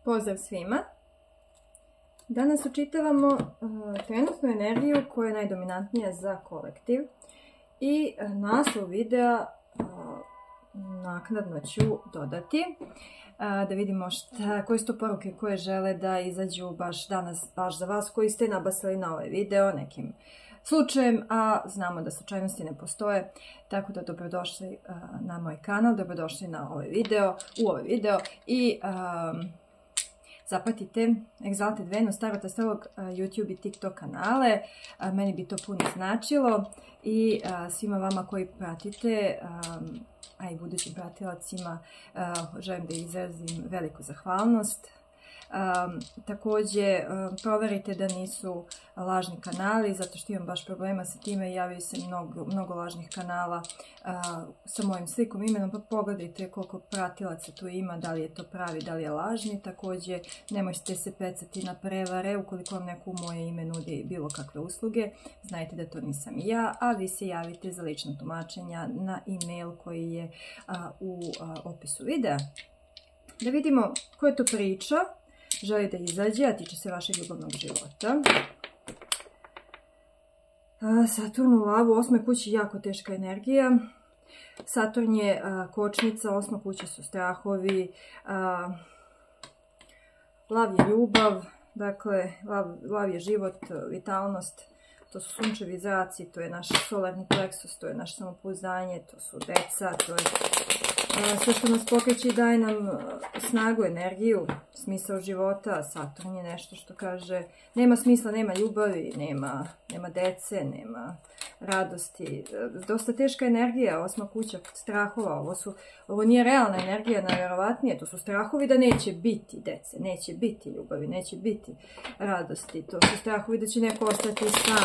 Pozdrav svima! Danas učitavamo trenutnu energiju koja je najdominantnija za kolektiv i naslov videa naknadno ću dodati da vidimo koje su to poruke koje žele da izađu baš danas, baš za vas koji ste nabasali na ovaj video nekim slučajem, a znamo da slučajnosti ne postoje, tako da dobrodošli na moj kanal, dobrodošli na ovaj video, u ovaj video i zapratite Exalted Venus, Tarot Astrolog, YouTube i TikTok kanale, meni bi to puno značilo i svima vama koji pratite, a i budućim pratilacima, želim da izrazim veliku zahvalnost. Također proverite da nisu lažni kanali, zato što imam baš problema sa time, javljaju se mnogo lažnih kanala sa mojim slikom, imenom, pa pogledajte koliko pratilaca tu ima, da li je to pravi, da li je lažni. Također nemojte se pecati na prevare, ukoliko vam neko u moje ime nudi bilo kakve usluge, znajte da to nisam ja, a vi se javite za lična tumačenja na e-mail koji je u opisu videa. Da vidimo koja je to priča želi da izađe, a tiče se vašeg ljubavnog života. Saturn u lavu, 8. kući, jako teška energija. Saturn je kočnica, 8. kuća su strahovi. Lav je ljubav, dakle, lav je život, vitalnost. To su sunčevi zraci, to je naš solarni pleksus, to je naše samopouzdanje, to su deca, to je sve što nas pokreće i daje nam snagu, energiju, smisao života. Saturn je nešto što kaže nema smisla, nema ljubavi, nema dece, nema radosti. Dosta teška energija, 8. kuća strahova. Ovo nije realna energija, najvjerovatnije. To su strahovi da neće biti dece, neće biti ljubavi, neće biti radosti. To su strahovi da će neko ostati sam.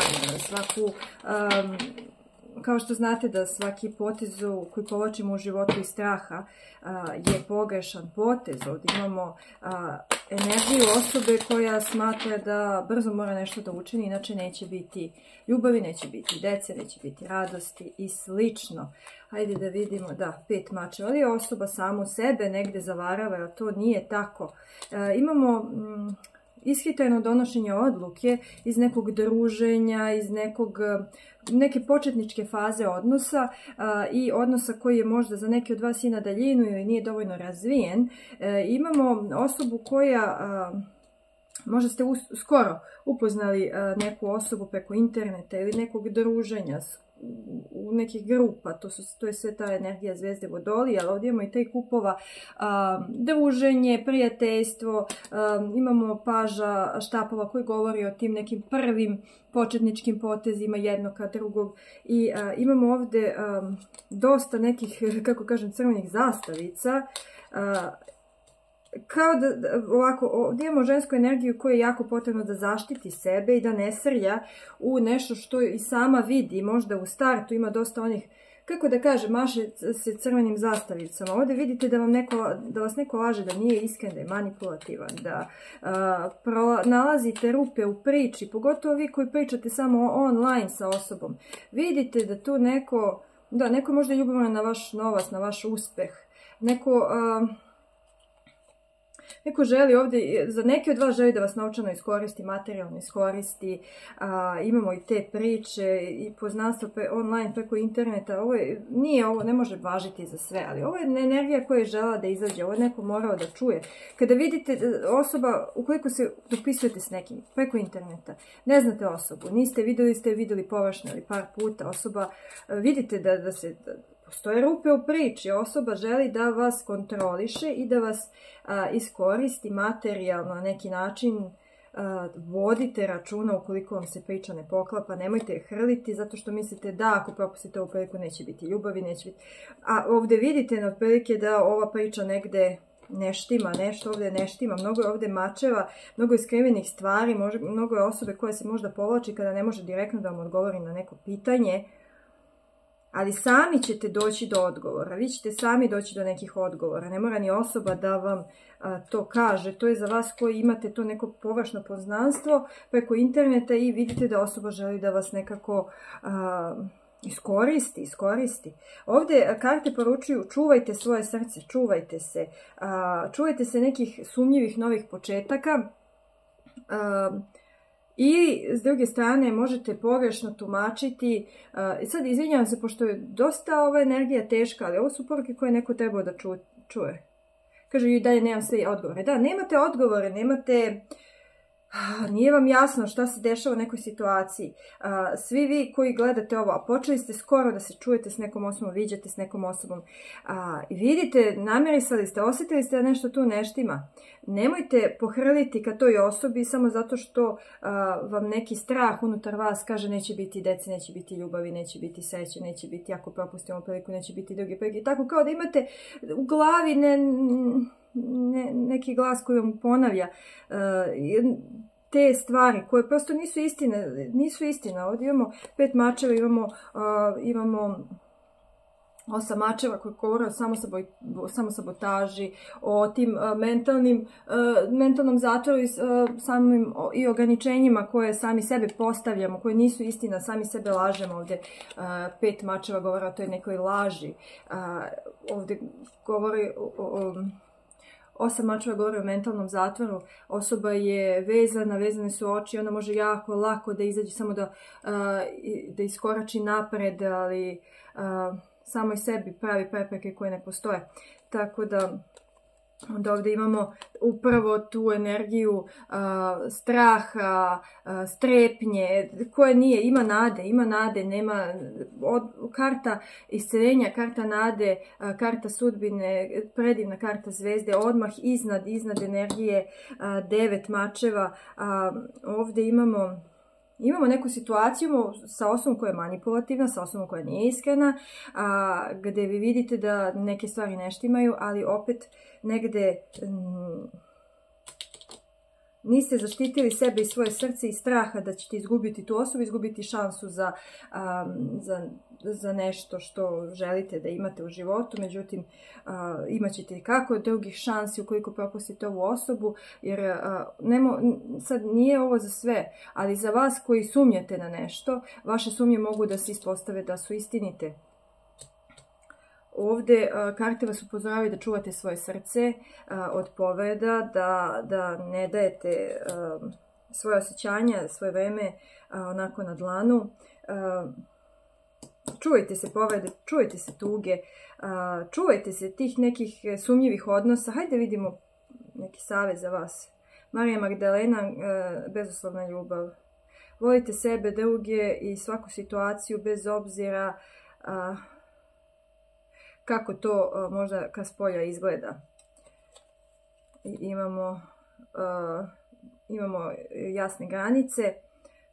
Kao što znate da svaki potez koji povlačimo u životu iz straha je pogrešan potez. Ovdje imamo energiju osobe koja smatra da brzo mora nešto da učini, inače neće biti ljubavi, neće biti dece, neće biti radosti i slično. Hajde da vidimo, da, 5 mačeva. Ali je osoba samu sebe negdje zavarava, jer to nije tako. Imamo ishitreno donošenje odluke iz nekog druženja, iz neke početničke faze odnosa i odnosa koji je možda za neke od vas i na daljinu ili nije dovoljno razvijen. Imamo osobu koja, možda ste skoro upoznali neku osobu preko interneta ili nekog druženja, u nekih grupa, to je sve ta energija zvezde Vodolije, ali ovdje imamo i 3 kupova, druženje, prijateljstvo, imamo paža štapova koji govori o tim nekim prvim početničkim potezima jednog ka drugog i imamo ovdje dosta nekih, kako kažem, crvenih zastavica, kao da ovako, ovdje imamo žensku energiju koju je jako potrebno da zaštiti sebe i da ne srlja u nešto što i sama vidi. Možda u startu ima dosta onih, kako da kaže, maše se crvenim zastavicama. Ovdje vidite da vas neko laže, da nije iskren, da je manipulativan, da nalazite rupe u priči, pogotovo vi koji pričate samo online sa osobom. Vidite da tu neko možda je ljubavan na vaš novac, na vaš uspeh, neko želi ovdje, za neki od vas želi da vas novčano iskoristi, materijalno iskoristi. Imamo i te priče i poznanstvo online preko interneta. Ovo ne može važiti za sve, ali ovo je energija koja je žela da izađe. Ovo je neko morao da čuje. Kada vidite osoba, ukoliko se dopisujete s nekim preko interneta, ne znate osobu, niste vidjeli površno ili par puta, osoba, vidite da postoje rupe u priči, osoba želi da vas kontroliše i da vas iskoristi materijalno na neki način. Vodite računa ukoliko vam se priča ne poklapa, nemojte je hrliti zato što mislite da ako propustite ovu priliku neće biti ljubavi, neće biti. A ovdje vidite otprilike da ova priča negdje ne štima, nešto ovdje ne štima, mnogo je ovdje mačeva, mnogo je skrivenih stvari, mnogo je osobe koja se možda povlači kada ne može direktno da vam odgovori na neko pitanje. Ali sami ćete doći do odgovora, vi ćete sami doći do nekih odgovora, ne mora ni osoba da vam to kaže, to je za vas koji imate to neko površno poznanstvo preko interneta i vidite da osoba želi da vas nekako Iskoristi. Ovdje karte poručuju čuvajte svoje srce, čuvajte se nekih sumnjivih novih početaka. I s druge strane možete pogrešno tumačiti, sad izvinjavam se pošto je dosta ova energija teška, ali ovo su poruke koje neko trebao da čuje. Kaže i dalje nemam sve odgovore. Da, nemate odgovore, nije vam jasno šta se dešava u nekoj situaciji. Svi vi koji gledate ovo, a počeli ste skoro da se čujete s nekom osobom, viđate s nekom osobom, i vidite, namirisali ste, osjetili ste da nešto tu ne štima. Nemojte pohrliti ka toj osobi samo zato što vam neki strah unutar vas kaže neće biti dece, neće biti ljubavi, neće biti sreće, neće biti, ako propustimo priliku, neće biti druge prilike. Tako kao da imate u glavi neki glas koji vam ponavlja te stvari koje prosto nisu istina. Ovdje imamo 5 mačeva, imamo 8 mačeva koji govore o samosabotaži, o tim mentalnom zatvoru i ograničenjima koje sami sebe postavljamo, koje nisu istina, sami sebe lažemo. Ovdje 5 mačeva govore o toj nekoj laži. Ovdje govori o 8 mačeva govori o mentalnom zatvoru, osoba je vezane su oči, ona može jako lako da izađe, samo da iskorači napred, ali samoj sebi pravi prepreke koje ne postoje. Tako da ovdje imamo upravo tu energiju straha, strepnje, koje nije, ima nade, nema karta isceljenja, karta nade, karta sudbine, predivna karta zvezde, odmah iznad energije 9 mačeva. Ovdje imamo neku situaciju sa osobom koja je manipulativna, sa osobom koja nije iskrena, gdje vi vidite da neke stvari ne štimaju, ali opet negdje niste zaštitili sebe i svoje srce iz straha da ćete izgubiti tu osobu, izgubiti šansu za nešto što želite da imate u životu. Međutim, imat ćete kako drugih šansi ukoliko propustite ovu osobu, jer sad nije ovo za sve, ali za vas koji sumnjate na nešto, vaše sumnje mogu da se ispostave da su istinite. Ovdje karte vas upozoravaju da čuvate svoje srce od povreda, da ne dajete svoje osjećanja, svoje vreme onako na dlanu. Čuvajte se povrede, čuvajte se tuge, čuvajte se tih nekih sumnjivih odnosa. Hajde vidimo neki savjet za vas. Marija Magdalena, bezuslovna ljubav. Volite sebe, druge i svaku situaciju bez obzira kako to možda ka spolja izgleda. Imamo jasne granice.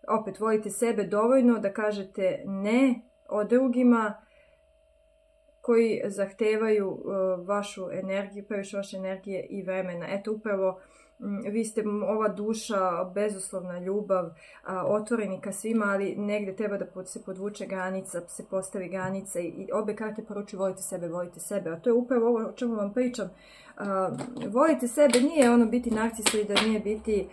Opet volite sebe dovoljno da kažete ne o drugima koji zahtevaju vašu energiju, previše vaše energije i vremena. Eto, upravo vi ste ova duša, bezuslovna ljubav, otvoreni ka svima, ali negdje treba da se podvuče granica, se postavi granica i obe karte poručuju volite sebe, a to je upravo ovo o čemu vam pričam. Volite sebe, nije ono biti narcis ili da nije biti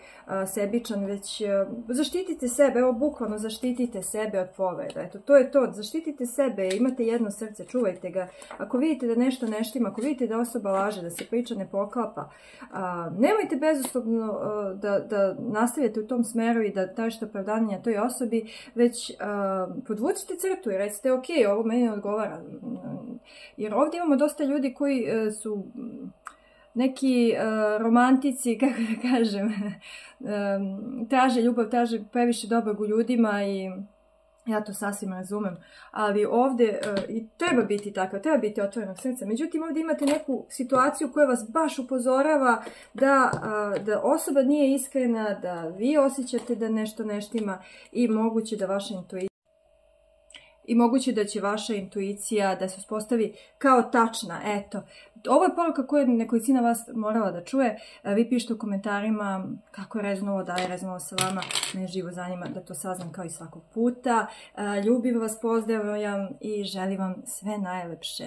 sebičan, već zaštitite sebe, evo bukvalno zaštitite sebe od povreda. Eto, to je to, zaštitite sebe, imate jedno srce, čuvajte ga. Ako vidite da nešto ne štima, ako vidite da osoba laže, da se priča ne poklapa, nemojte bezuslovno da nastavite u tom smeru i da tražite opravdanje toj osobi, već podvucite crtu i recite ok, ovo meni ne odgovara. Jer ovdje imamo dosta ljudi koji su neki romantici, kako da kažem, traže ljubav, traže previše dobrog u ljudima i ja to sasvim razumem, ali ovdje i treba biti takav, treba biti otvorenog srca. Međutim, ovdje imate neku situaciju koja vas baš upozorava da osoba nije iskrena, da vi osjećate da nešto ne štima i moguće da će vaša intuicija da se uspostavi kao tačna. Eto, ovo je poruka koju je nekolicina vas morala da čuje. Vi pišite u komentarima kako je rezonovalo, da je rezonovalo sa vama. Mene živo zanima da to saznam kao i svakog puta. Ljubim vas, pozdravljam i želim vam sve najlepše.